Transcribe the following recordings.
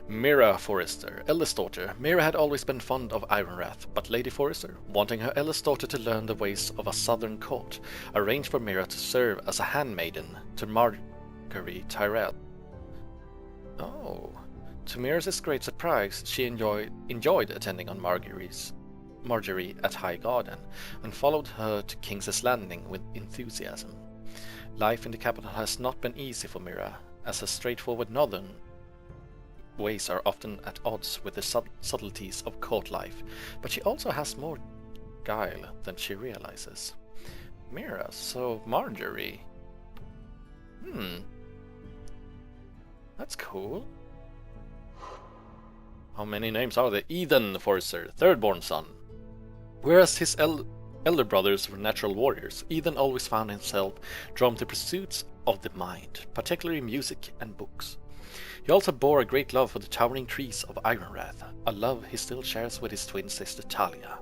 Mira Forrester, eldest daughter. Mira had always been fond of Ironrath, but Lady Forrester, wanting her eldest daughter to learn the ways of a southern court, arranged for Mira to serve as a handmaiden to Marjorie Tyrell. Oh. To Mira's great surprise, she enjoyed attending on Marjorie at High Garden, and followed her to King's Landing with enthusiasm. Life in the capital has not been easy for Mira, as her straightforward northern ways are often at odds with the subtleties of court life, but she also has more guile than she realizes. Mira, so Marjorie. That's cool. How many names are there? Ethan Forrester, third-born son. Whereas his elder brothers were natural warriors, Ethan always found himself drawn to pursuits of the mind, particularly music and books. He also bore a great love for the towering trees of Ironrath, a love he still shares with his twin sister Talia.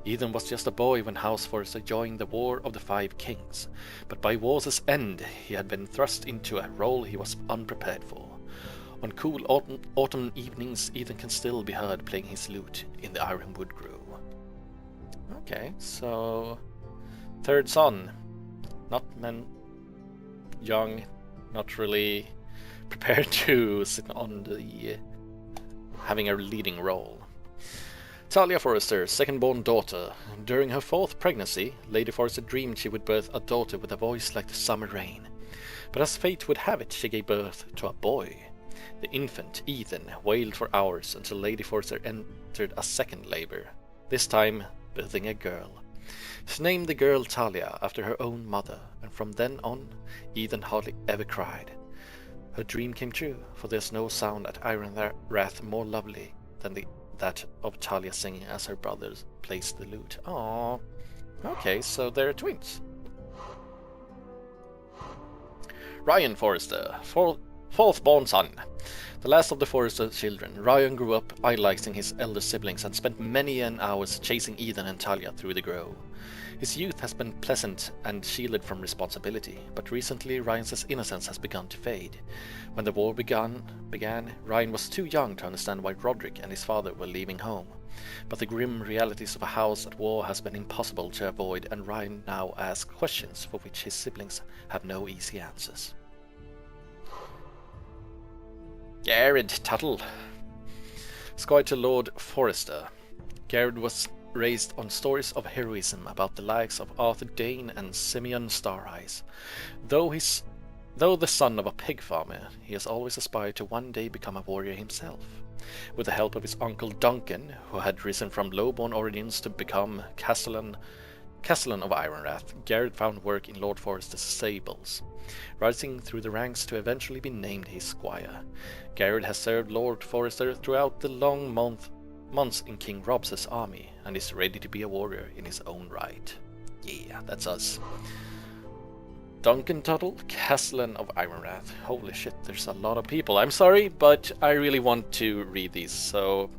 Ethan was just a boy when House Forrester joined the War of the Five Kings, but by war's end he had been thrust into a role he was unprepared for. On cool autumn evenings, Ethan can still be heard playing his lute in the Ironwood Grove. Okay, so third son, not young, not really prepared to sit on the having a leading role. Talia Forrester, second-born daughter. During her fourth pregnancy, Lady Forrester dreamed she would birth a daughter with a voice like the summer rain. But as fate would have it, she gave birth to a boy. The infant, Ethan, wailed for hours until Lady Forrester entered a second labor, this time birthing a girl. She named the girl Talia after her own mother, and from then on, Ethan hardly ever cried. Her dream came true, for there's no sound at Ironrath more lovely than that of Talia singing as her brothers plays the lute. Aww. Okay, so they're twins. Ryan Forrester, fourth-born son. The last of the Forrester children, Ryan grew up idolizing his elder siblings and spent many an hours chasing Ethan and Talia through the grove. His youth has been pleasant and shielded from responsibility, but recently Ryan's innocence has begun to fade. When the war began, Ryan was too young to understand why Roderick and his father were leaving home. But the grim realities of a house at war has been impossible to avoid, and Ryan now asks questions for which his siblings have no easy answers. Garrett Tuttle. Squire to Lord Forrester. Garrett was raised on stories of heroism about the likes of Arthur Dane and Simeon Stareyes. Though the son of a pig farmer, he has always aspired to one day become a warrior himself. With the help of his uncle Duncan, who had risen from lowborn origins to become Castellan of Ironrath, Garrett found work in Lord Forrester's stables, rising through the ranks to eventually be named his squire. Garrett has served Lord Forrester throughout the long months in King Rob's army, and is ready to be a warrior in his own right. Yeah, that's us. Duncan Tuttle, Castellan of Ironrath. Holy shit, there's a lot of people. I'm sorry, but I really want to read these, so,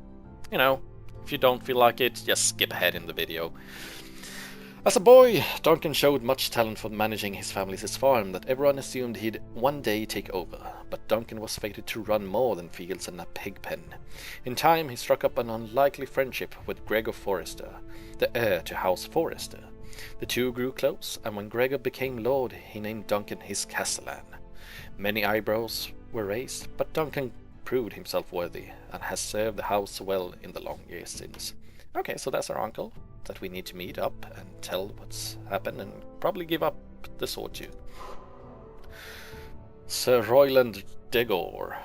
if you don't feel like it, just skip ahead in the video. As a boy, Duncan showed much talent for managing his family's farm that everyone assumed he'd one day take over, but Duncan was fated to run more than fields and a pig pen. In time, he struck up an unlikely friendship with Gregor Forrester, the heir to House Forrester. The two grew close, and when Gregor became lord, he named Duncan his castellan. Many eyebrows were raised, but Duncan proved himself worthy, and has served the house well in the long years since. Okay, so that's our uncle that we need to meet up and tell what's happened, and probably give up the sword to. Sir Royland Degor.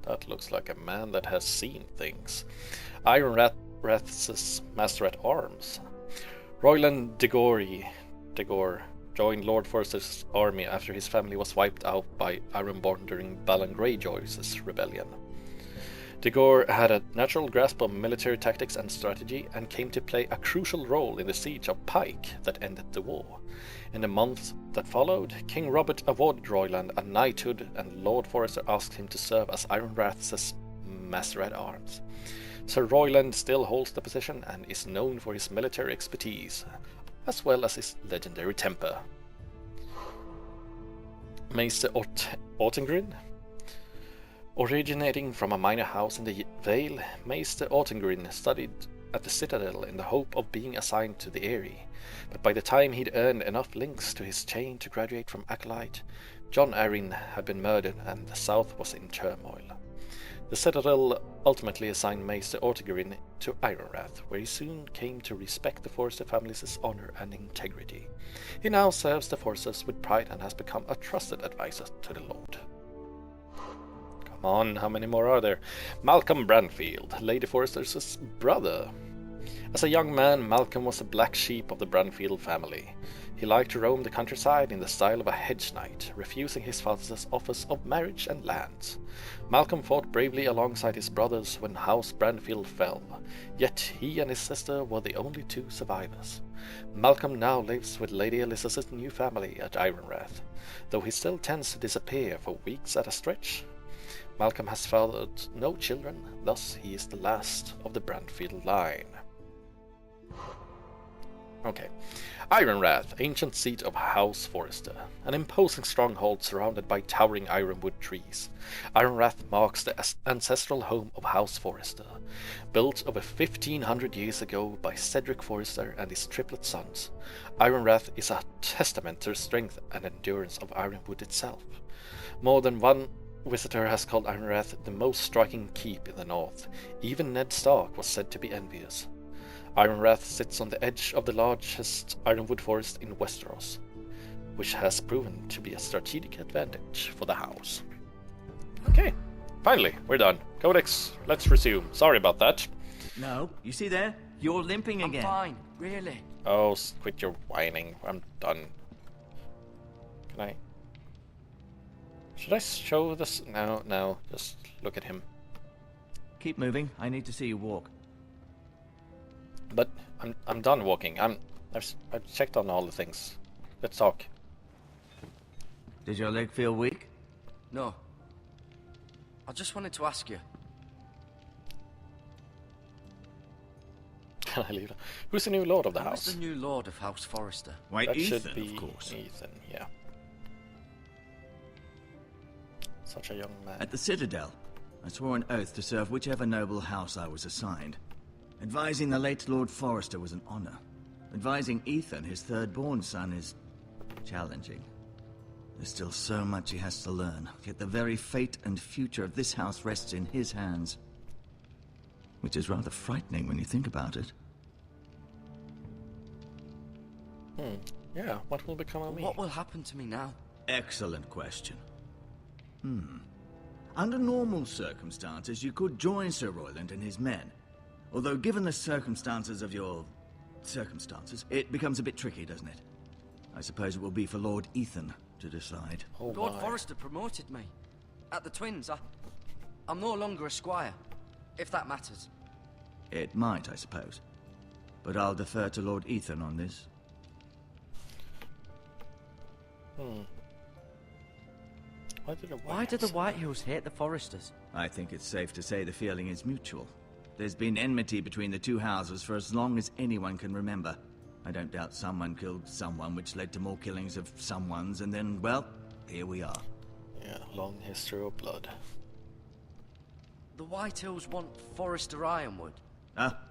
That looks like a man that has seen things. Ironrath's master at arms. Royland Degor joined Lord Forrester's army after his family was wiped out by Ironborn during Balon Greyjoy's rebellion. Degor had a natural grasp of military tactics and strategy, and came to play a crucial role in the siege of Pike that ended the war. In the months that followed, King Robert awarded Royland a knighthood, and Lord Forrester asked him to serve as Ironrath's master at arms. Sir Royland still holds the position and is known for his military expertise, as well as his legendary temper. Maester Ortengrin. Originating from a minor house in the Vale, Maester Ortengrin studied at the Citadel in the hope of being assigned to the Eyrie, but by the time he'd earned enough links to his chain to graduate from Acolyte, John Arryn had been murdered and the South was in turmoil. The Citadel ultimately assigned Maester Ortengrin to Ironrath, where he soon came to respect the Forrester family's honor and integrity. He now serves the Forresters with pride and has become a trusted advisor to the Lord. Come on, how many more are there? Malcolm Branfield, Lady Forrester's brother. As a young man, Malcolm was a black sheep of the Branfield family. He liked to roam the countryside in the style of a hedge knight, refusing his father's offers of marriage and lands. Malcolm fought bravely alongside his brothers when House Branfield fell, yet he and his sister were the only two survivors. Malcolm now lives with Lady Elizabeth's new family at Ironrath, though he still tends to disappear for weeks at a stretch. Malcolm has fathered no children, thus he is the last of the Branfield line. Okay. Ironrath, ancient seat of House Forrester, an imposing stronghold surrounded by towering ironwood trees. Ironrath marks the ancestral home of House Forrester, built over 1500 years ago by Cedric Forrester and his triplet sons. Ironrath is a testament to the strength and endurance of Ironwood itself. More than one visitor has called Ironrath the most striking keep in the north. Even Ned Stark was said to be envious. Ironrath sits on the edge of the largest ironwood forest in Westeros, which has proven to be a strategic advantage for the house. Okay, finally, we're done. Codex, let's resume. Sorry about that. No, you see there? You're limping again. I'm fine, really. Oh, quit your whining. I'm done. Can I... Should I show this? No, just look at him. Keep moving. I need to see you walk. But I'm done walking. I've checked on all the things. Let's talk. Did your leg feel weak? No. I just wanted to ask you. Can I leave? Who's the new lord of the house? Who's the new lord of House Forrester? Why, That Ethan, should be of course. Ethan, yeah. Such a young man. At the Citadel, I swore an oath to serve whichever noble house I was assigned. Advising the late Lord Forrester was an honor. Advising Ethan, his third-born son, is challenging. There's still so much he has to learn, yet the very fate and future of this house rests in his hands. Which is rather frightening when you think about it. Yeah, what will become of me? What will happen to me now? Excellent question. Under normal circumstances, you could join Sir Royland and his men. Although given the circumstances of your... circumstances, it becomes a bit tricky, doesn't it? I suppose it will be for Lord Ethan to decide. Oh Lord my. Forrester promoted me. At the Twins, I'm no longer a squire, if that matters. It might, I suppose. But I'll defer to Lord Ethan on this. Why do the White Hills hate the Forresters? I think it's safe to say the feeling is mutual. There's been enmity between the two houses for as long as anyone can remember. I don't doubt someone killed someone, which led to more killings of someones, and then, well, here we are. Yeah, long history of blood. The White Hills want Forrester Ironwood.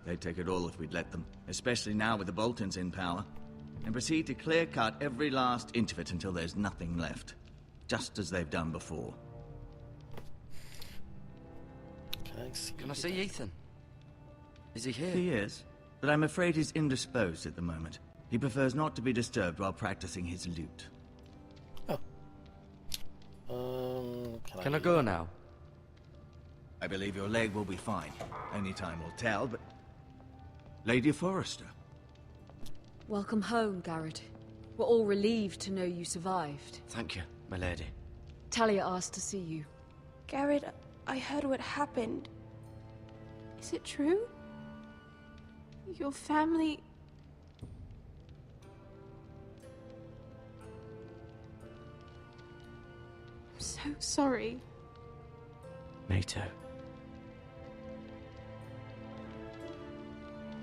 They'd take it all if we'd let them, especially now with the Boltons in power, and proceed to clear-cut every last inch of it until there's nothing left, just as they've done before. Can I see Ethan? Is he here? He is, but I'm afraid he's indisposed at the moment. He prefers not to be disturbed while practicing his lute. Can I go now? I believe your leg will be fine. Only time will tell, but... Lady Forrester. Welcome home, Garrett. We're all relieved to know you survived. Thank you, my lady. Talia asked to see you. Garrett, I heard what happened. Is it true? Your family... I'm so sorry. Me too.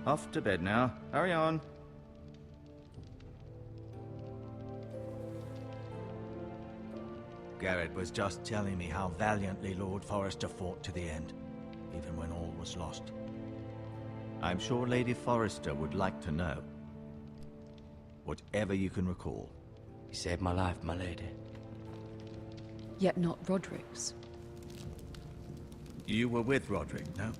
Off to bed now. Hurry on. Garrett was just telling me how valiantly Lord Forrester fought to the end, even when all was lost. I'm sure Lady Forrester would like to know. Whatever you can recall. You saved my life, my lady. Yet not Roderick's. You were with Roderick, no?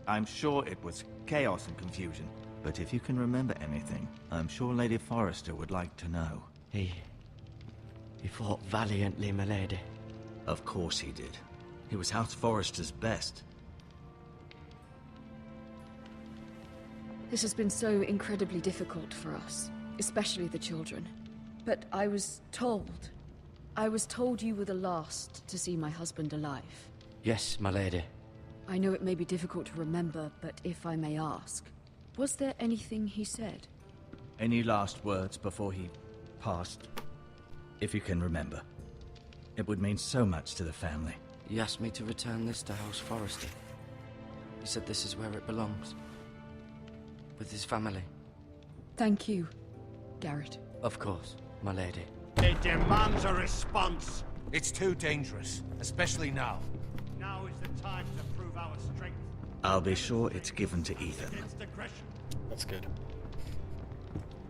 I'm sure it was chaos and confusion, but if you can remember anything, I'm sure Lady Forrester would like to know. He fought valiantly, my lady. Of course he did. He was House Forrester's best. This has been so incredibly difficult for us, especially the children. But I was told you were the last to see my husband alive. Yes, my lady. I know it may be difficult to remember, but if I may ask, was there anything he said? Any last words before he passed? If you can remember. It would mean so much to the family. He asked me to return this to House Forrester. He said this is where it belongs. With his family. Thank you, Garrett. Of course, my lady. It demands a response. It's too dangerous, especially now. Now is the time to prove our strength. I'll be sure it's given to Ethan. Against aggression. That's good.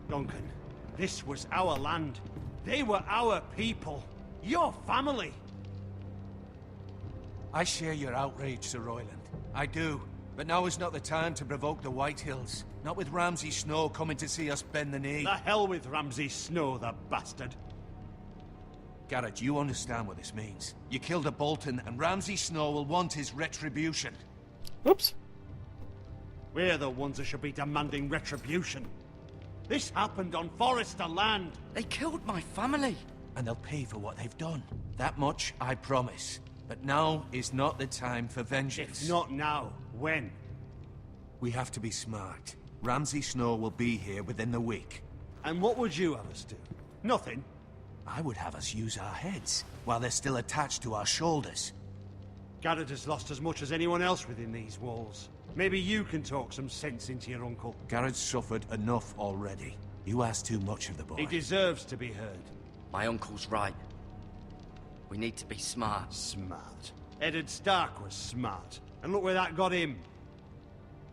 Duncan, this was our land. They were our people. Your family. I share your outrage, Sir Royland. I do. But now is not the time to provoke the White Hills. Not with Ramsay Snow coming to see us bend the knee. The hell with Ramsay Snow, the bastard. Garrett, you understand what this means. You killed a Bolton, and Ramsay Snow will want his retribution. Oops. We're the ones that should be demanding retribution. This happened on Forrester land. They killed my family. And they'll pay for what they've done. That much, I promise. But now is not the time for vengeance. If not now, when? We have to be smart. Ramsay Snow will be here within the week. And what would you have us do? Nothing. I would have us use our heads, while they're still attached to our shoulders. Garrett has lost as much as anyone else within these walls. Maybe you can talk some sense into your uncle. Garrett's suffered enough already. You ask too much of the boy. He deserves to be heard. My uncle's right. We need to be smart. Smart. Eddard Stark was smart. And look where that got him.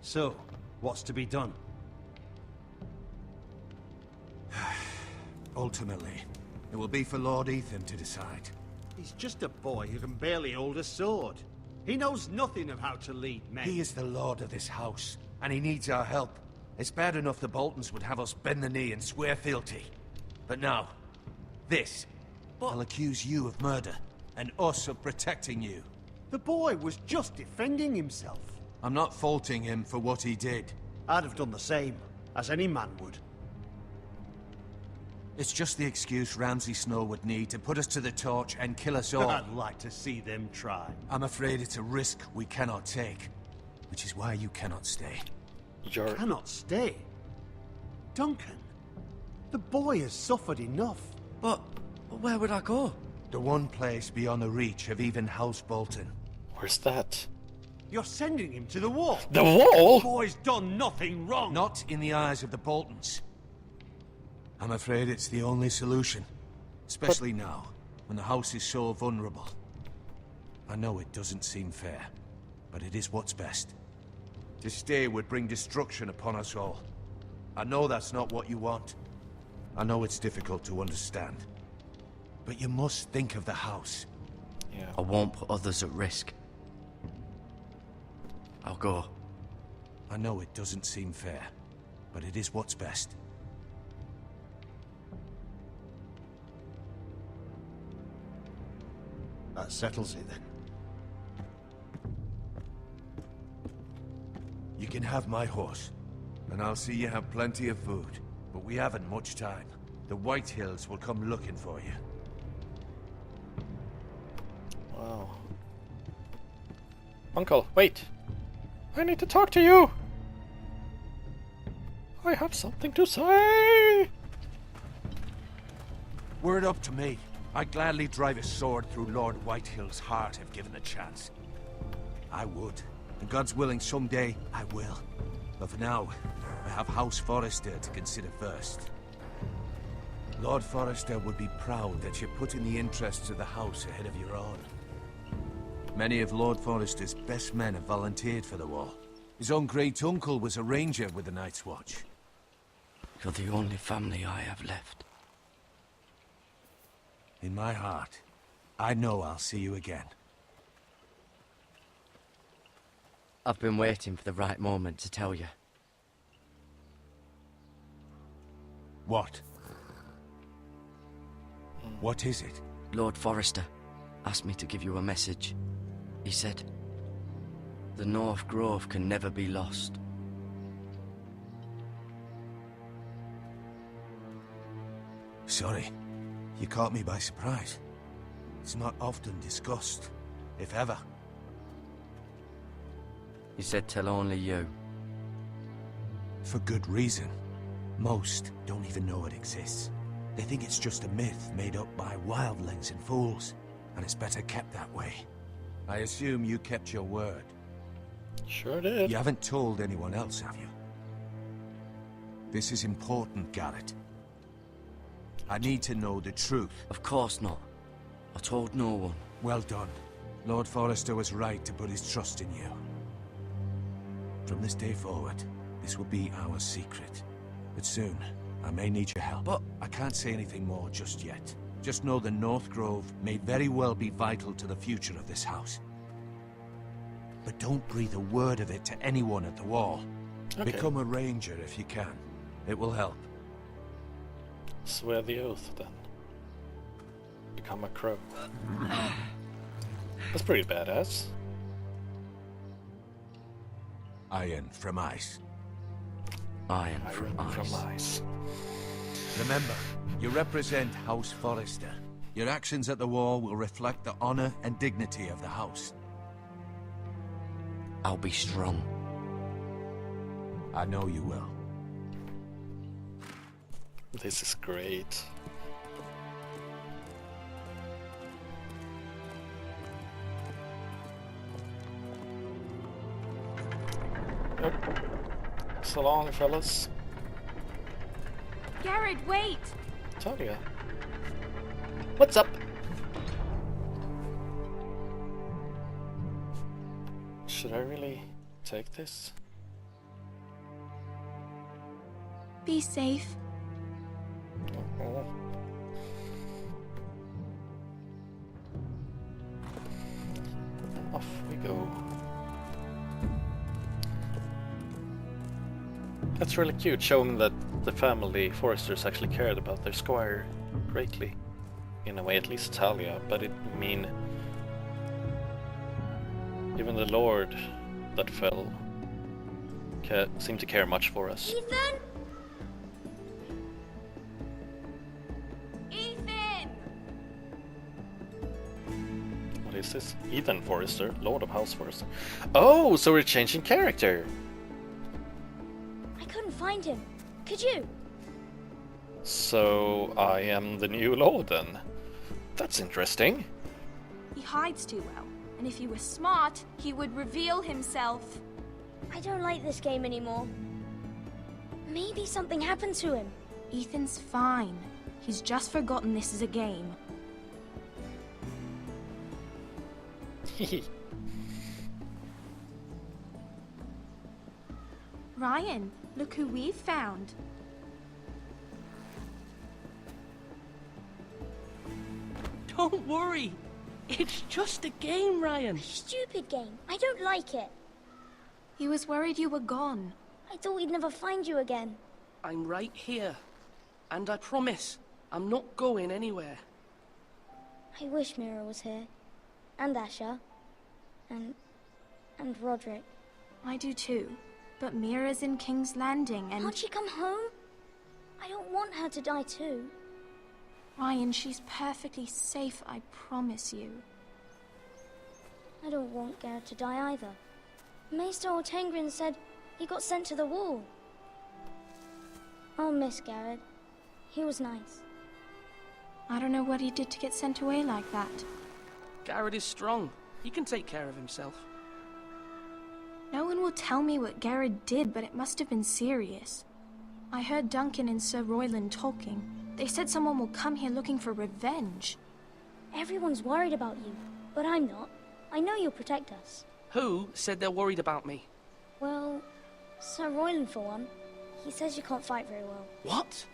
So, what's to be done? Ultimately, it will be for Lord Ethan to decide. He's just a boy who can barely hold a sword. He knows nothing of how to lead men. He is the lord of this house, and he needs our help. It's bad enough the Boltons would have us bend the knee and swear fealty. But now, this. I'll accuse you of murder, and us of protecting you. The boy was just defending himself. I'm not faulting him for what he did. I'd have done the same, as any man would. It's just the excuse Ramsay Snow would need to put us to the torch and kill us all. I'd like to see them try. I'm afraid it's a risk we cannot take, which is why you cannot stay. You're... Cannot stay? Duncan, the boy has suffered enough. But where would I go? The one place beyond the reach of even House Bolton. Where's that? You're sending him to the wall. The wall? The boy's done nothing wrong. Not in the eyes of the Boltons. I'm afraid it's the only solution. Especially now, when the house is so vulnerable. I know it doesn't seem fair, but it is what's best. To stay would bring destruction upon us all. I know that's not what you want. I know it's difficult to understand. But you must think of the house. Yeah. I won't put others at risk. I'll go. I know it doesn't seem fair, but it is what's best. That settles it then. You can have my horse, and I'll see you have plenty of food. But we haven't much time. The White Hills will come looking for you. Wow. Uncle, wait! I need to talk to you! I have something to say! Were it up to me, I'd gladly drive a sword through Lord Whitehill's heart if given the chance. I would. And God's willing, someday I will. But for now, I have House Forrester to consider first. Lord Forrester would be proud that you're putting the interests of the house ahead of your own. Many of Lord Forrester's best men have volunteered for the war. His own great-uncle was a ranger with the Night's Watch. You're the only family I have left. In my heart, I know I'll see you again. I've been waiting for the right moment to tell you. What? What is it? Lord Forrester asked me to give you a message. He said, the North Grove can never be lost. Sorry, you caught me by surprise. It's not often discussed, if ever. He said tell only you. For good reason. Most don't even know it exists. They think it's just a myth made up by wildlings and fools, and it's better kept that way. I assume you kept your word. Sure did. You haven't told anyone else, have you? This is important, Garrett. I need to know the truth. Of course not. I told no one. Well done. Lord Forrester was right to put his trust in you. From this day forward, this will be our secret. But soon, I may need your help. But I can't say anything more just yet. Just know the North Grove may very well be vital to the future of this house. But don't breathe a word of it to anyone at the wall. Okay. Become a ranger if you can. It will help. Swear the oath, then. Become a crow. That's pretty badass. Iron from ice. Iron from ice. Remember, you represent House Forrester. Your actions at the wall will reflect the honor and dignity of the house. I'll be strong. I know you will. This is great. Yep. So long, fellas. Garrett, wait! Talia. What's up? Should I really take this? Be safe. Oh. Off we go. That's really cute, showing that the family Forresters actually cared about their squire greatly. In a way, at least Talia, but I mean, even the lord that fell seemed to care much for us. Ethan? Ethan! What is this? Ethan Forrester, Lord of House Forrester. Oh, so we're changing character! I couldn't find him. Could you? So I am the new lord then. That's interesting. He hides too well, and if he were smart, he would reveal himself. I don't like this game anymore. Maybe something happened to him. Ethan's fine. He's just forgotten this is a game. Ryan, look who we've found. Don't worry. It's just a game, Ryan. Stupid game. I don't like it. He was worried you were gone. I thought we'd never find you again. I'm right here. And I promise, I'm not going anywhere. I wish Mira was here. And Asher. And Roderick. I do too. But Mira's in King's Landing and... Can't she come home? I don't want her to die too. Ryan, she's perfectly safe, I promise you. I don't want Garrett to die either. Maester Ortengrin said he got sent to the wall. I'll miss Garrett. He was nice. I don't know what he did to get sent away like that. Garrett is strong. He can take care of himself. No one will tell me what Garrett did, but it must have been serious. I heard Duncan and Sir Royland talking. They said someone will come here looking for revenge. Everyone's worried about you, but I'm not. I know you'll protect us. Who said they're worried about me? Well, Sir Royland for one. He says you can't fight very well. What?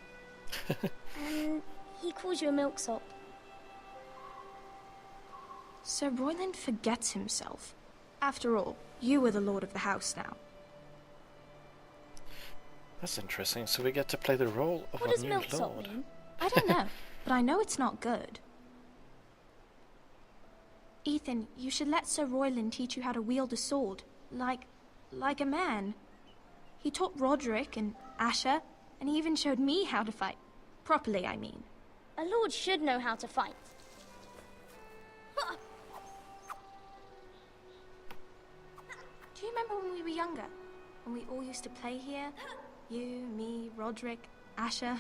And he calls you a milksop. Sir Royland forgets himself. After all, you are the lord of the house now. That's interesting. So we get to play the role of What a does new milksop lord. mean? I don't know, but I know it's not good. Ethan, you should let Sir Royland teach you how to wield a sword, like a man. He taught Roderick and Asher, and he even showed me how to fight. Properly, I mean. A lord should know how to fight. Do you remember when we were younger? When we all used to play here? You, me, Roderick, Asher.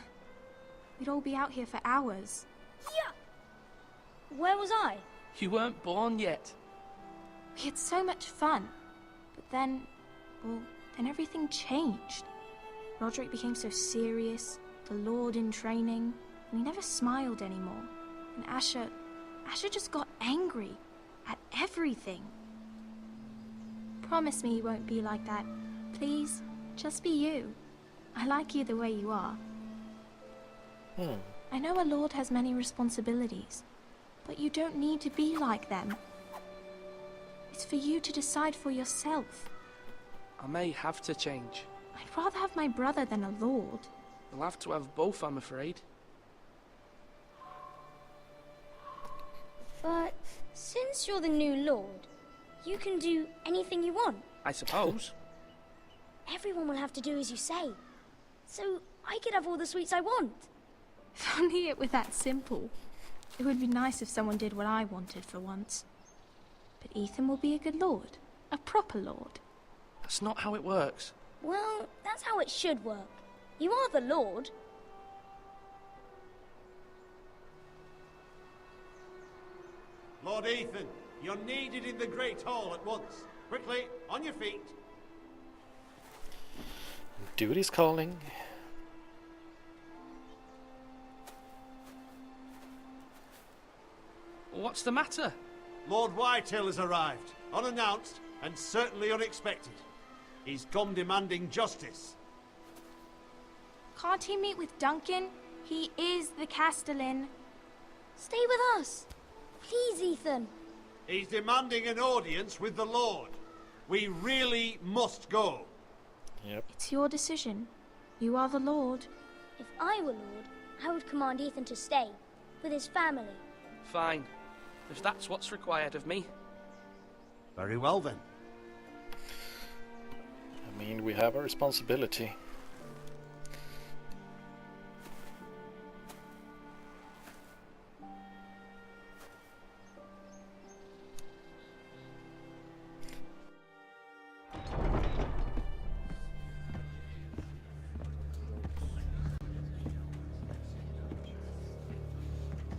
We'd all be out here for hours. Yeah. Where was I? You weren't born yet. We had so much fun. But then, well, then everything changed. Roderick became so serious, the Lord in training, and he never smiled anymore. And Asher just got angry at everything. Promise me you won't be like that. Please, just be you. I like you the way you are. I know a lord has many responsibilities, but you don't need to be like them. It's for you to decide for yourself. I may have to change. I'd rather have my brother than a lord. I'll have to have both, I'm afraid. But since you're the new lord, you can do anything you want. I suppose. Everyone will have to do as you say. So I could have all the sweets I want. If only it were that simple. It would be nice if someone did what I wanted for once. But Ethan will be a good lord. A proper lord. That's not how it works. Well, that's how it should work. You are the lord. Lord Ethan, you're needed in the Great Hall at once. Quickly, on your feet. Duty's calling. What's the matter? Lord Whitehill has arrived, unannounced and certainly unexpected. He's come demanding justice. Can't he meet with Duncan? He is the Castellan. Stay with us. Please, Ethan. He's demanding an audience with the Lord. We really must go. Yep. It's your decision. You are the lord. If I were lord, I would command Ethan to stay with his family. Fine. If that's what's required of me. Very well then. I mean, we have a responsibility.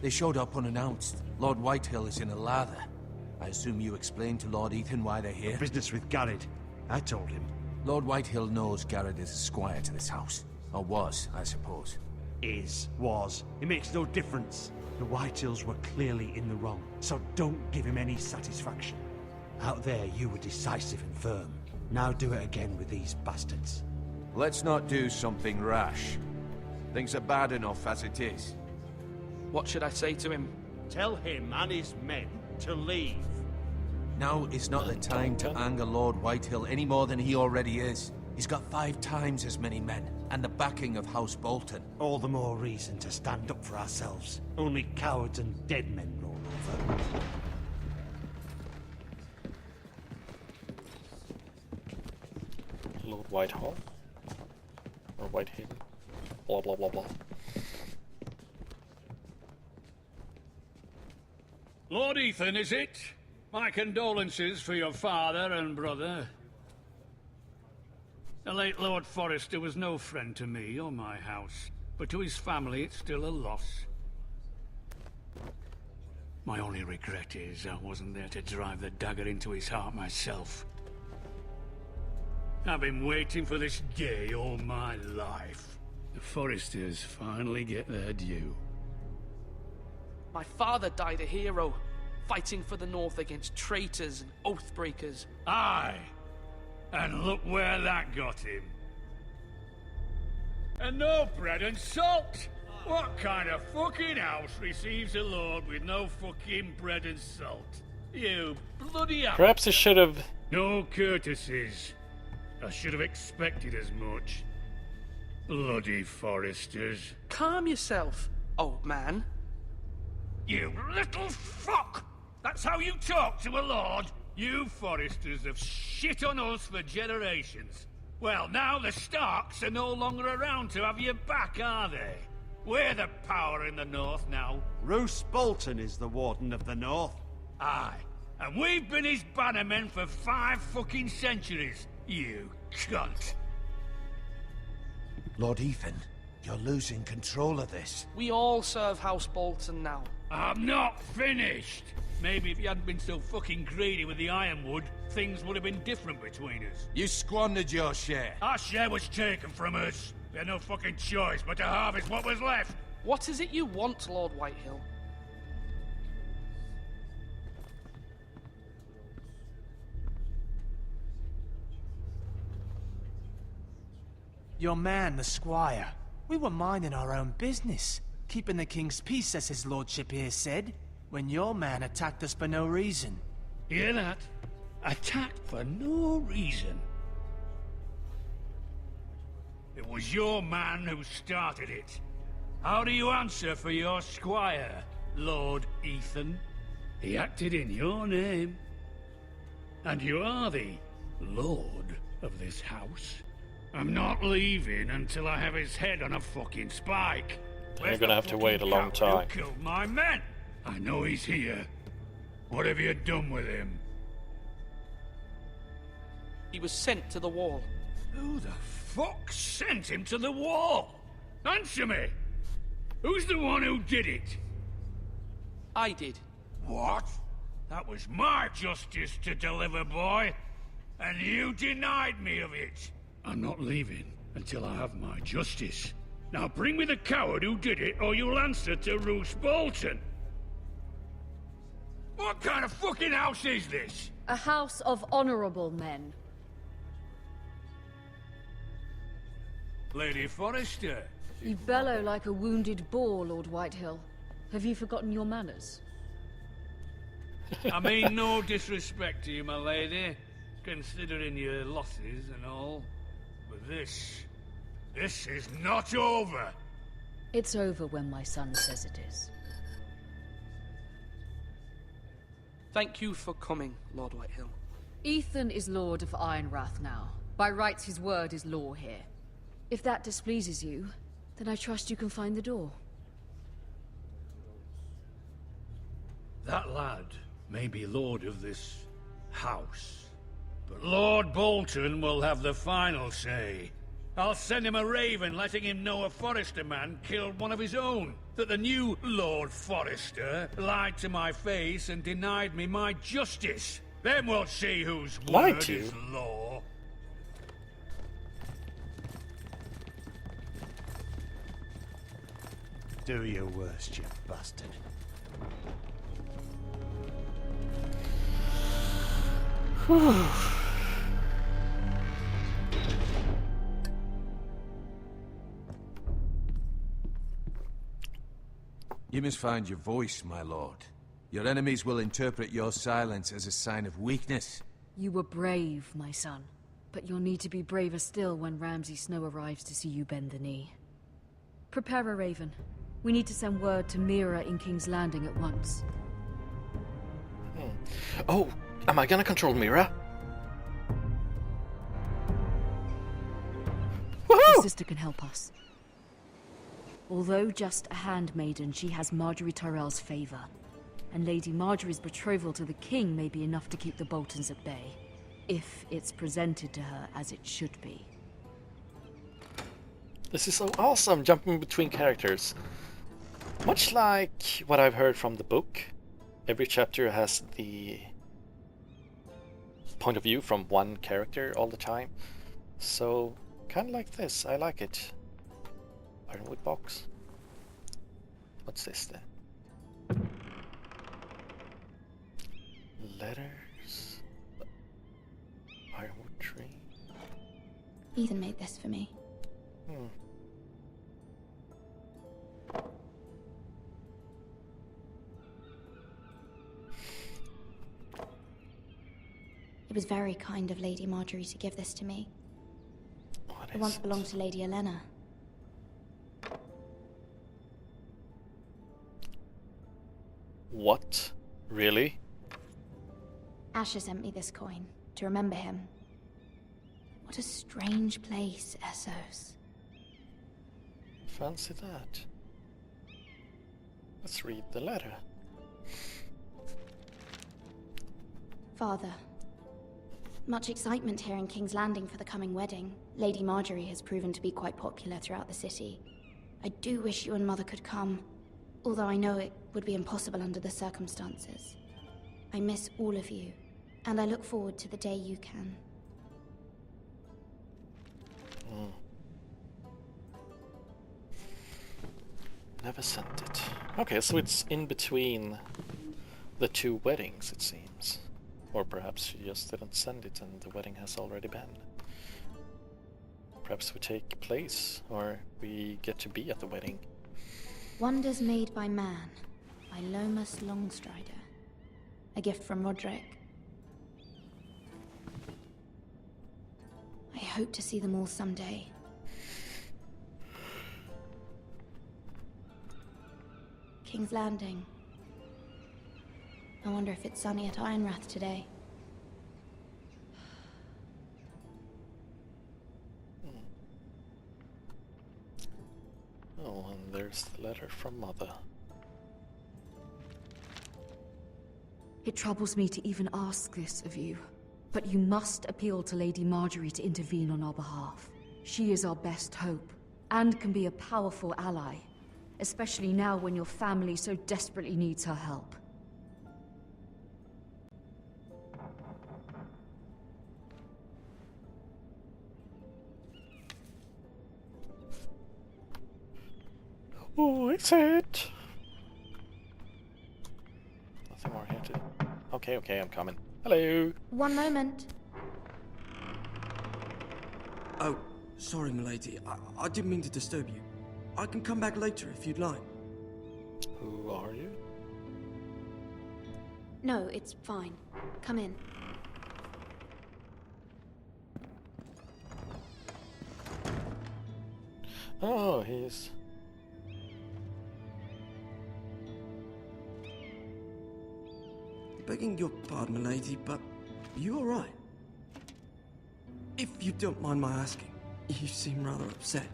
They showed up unannounced. Lord Whitehill is in a lather. I assume you explained to Lord Ethan why they're here? Business with Garrett. I told him. Lord Whitehill knows Garrett is a squire to this house. Or was, I suppose. Was. It makes no difference. The Whitehills were clearly in the wrong, so don't give him any satisfaction. Out there, you were decisive and firm. Now do it again with these bastards. Let's not do something rash. Things are bad enough as it is. What should I say to him? Tell him and his men to leave. Now is not the time to anger Lord Whitehill any more than he already is. He's got 5 times as many men, and the backing of House Bolton. All the more reason to stand up for ourselves. Only cowards and dead men roll over. Lord Whitehall. Or Whitehill. Blah blah blah blah. Lord Ethan, is it? My condolences for your father and brother. The late Lord Forrester was no friend to me or my house, but to his family it's still a loss. My only regret is I wasn't there to drive the dagger into his heart myself. I've been waiting for this day all my life. The Forresters finally get their due. My father died a hero, fighting for the North against traitors and oathbreakers. Aye! And look where that got him. And no bread and salt! What kind of fucking house receives a lord with no fucking bread and salt? You bloody hell. Perhaps he should have... No courtesies. I should have expected as much. Bloody Forresters. Calm yourself, old man. You little fuck! That's how you talk to a lord? You Forresters have shit on us for generations. Well, now the Starks are no longer around to have your back, are they? We're the power in the North now. Roose Bolton is the Warden of the North. Aye. And we've been his bannermen for 5 fucking centuries. You cunt. Lord Ethan, you're losing control of this. We all serve House Bolton now. I'm not finished. Maybe if you hadn't been so fucking greedy with the ironwood, things would have been different between us. You squandered your share. Our share was taken from us. We had no fucking choice but to harvest what was left. What is it you want, Lord Whitehill? Your man, the squire. We were minding our own business, keeping the king's peace, as his lordship here said, when your man attacked us for no reason. Hear that? Attacked for no reason. It was your man who started it. How do you answer for your squire, Lord Ethan? He acted in your name. And you are the lord of this house. I'm not leaving until I have his head on a fucking spike. You're gonna have to wait a long time. Who killed my men? I know he's here. What have you done with him? He was sent to the wall. Who the fuck sent him to the wall? Answer me! Who's the one who did it? I did. What? That was my justice to deliver, boy. And you denied me of it. I'm not leaving until I have my justice. Now bring me the coward who did it, or you'll answer to Roose Bolton. What kind of fucking house is this? A house of honorable men. Lady Forrester. You bellow like a wounded boar, Lord Whitehill. Have you forgotten your manners? I mean no disrespect to you, my lady, considering your losses and all. But this is not over. It's over when my son says it is. Thank you for coming, Lord Whitehill. Ethan is Lord of Ironrath now. By rights, his word is law here. If that displeases you, then I trust you can find the door. That lad may be lord of this house, but Lord Bolton will have the final say. I'll send him a raven letting him know a Forrester man killed one of his own. That the new Lord Forrester lied to my face and denied me my justice. Then we'll see whose word is law. Do your worst, you bastard. You must find your voice, my lord. Your enemies will interpret your silence as a sign of weakness. You were brave, my son. But you'll need to be braver still when Ramsay Snow arrives to see you bend the knee. Prepare a raven. We need to send word to Mira in King's Landing at once. Oh, am I gonna control Mira? Your sister can help us. Although just a handmaiden, she has Marjorie Tyrell's favor. And Lady Marjorie's betrothal to the king may be enough to keep the Boltons at bay. If it's presented to her as it should be. This is so awesome, jumping between characters. Much like what I've heard from the book, every chapter has the point of view from one character all the time. So, kind of like this, I like it. Ironwood box. What's this then? Letters. Ironwood tree. Ethan made this for me. It was very kind of Lady Marjorie to give this to me. What It is once it? belonged to Lady Elena. What? Really? Asher sent me this coin to remember him. What a strange place, Essos. Fancy that. Let's read the letter. Father, much excitement here in King's Landing for the coming wedding. Lady Marjorie has proven to be quite popular throughout the city. I do wish you and Mother could come, although I know it would be impossible under the circumstances. I miss all of you, and I look forward to the day you can. Never sent it. Okay, so it's in between the two weddings, it seems. Or perhaps she just didn't send it and the wedding has already been. Perhaps we take place, or we get to be at the wedding. Wonders Made by Man, by Lomas Longstrider. A gift from Roderick. I hope to see them all someday. King's Landing. I wonder if it's sunny at Ironrath today. Oh, and there's the letter from Mother. It troubles me to even ask this of you, but you must appeal to Lady Marjorie to intervene on our behalf. She is our best hope, and can be a powerful ally, especially now when your family so desperately needs her help. Oh, it's it! Nothing more here to... Okay, I'm coming. Hello! One moment. Oh, sorry, milady. I didn't mean to disturb you. I can come back later if you'd like. Who are you? No, it's fine. Come in. Oh, he's... Begging your pardon, milady, but you alright? If you don't mind my asking, you seem rather upset.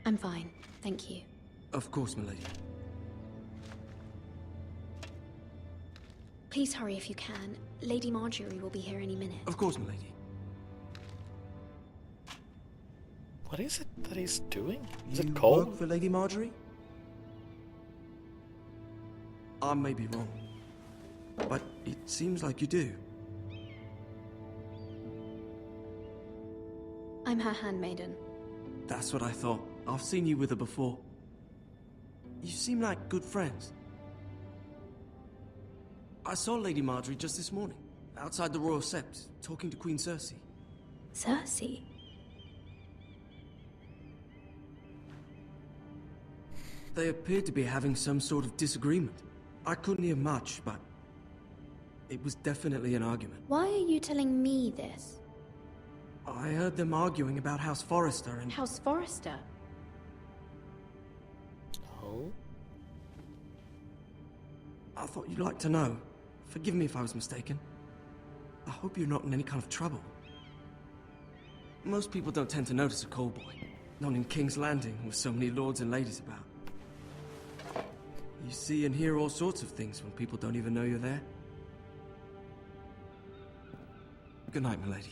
I'm fine, thank you. Of course, milady. Please hurry if you can. Lady Marjorie will be here any minute. Of course, milady. What is it that he's doing? Is You it cold? work for Lady Marjorie? I may be wrong, but it seems like you do. I'm her handmaiden. That's what I thought. I've seen you with her before. You seem like good friends. I saw Lady Marjorie just this morning, outside the Royal Sept, talking to Queen Cersei. Cersei? They appeared to be having some sort of disagreement. I couldn't hear much, but it was definitely an argument. Why are you telling me this? I heard them arguing about House Forrester and... House Forrester? Oh? I thought you'd like to know. Forgive me if I was mistaken. I hope you're not in any kind of trouble. Most people don't tend to notice a call boy. Not in King's Landing, with so many lords and ladies about. You see and hear all sorts of things when people don't even know you're there. Good night, milady.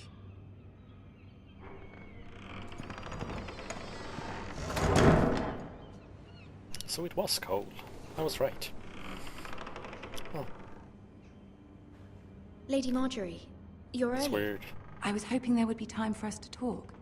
So it was cold. I was right. Oh, Lady Marjorie, you're that's early. weird. I was hoping there would be time for us to talk.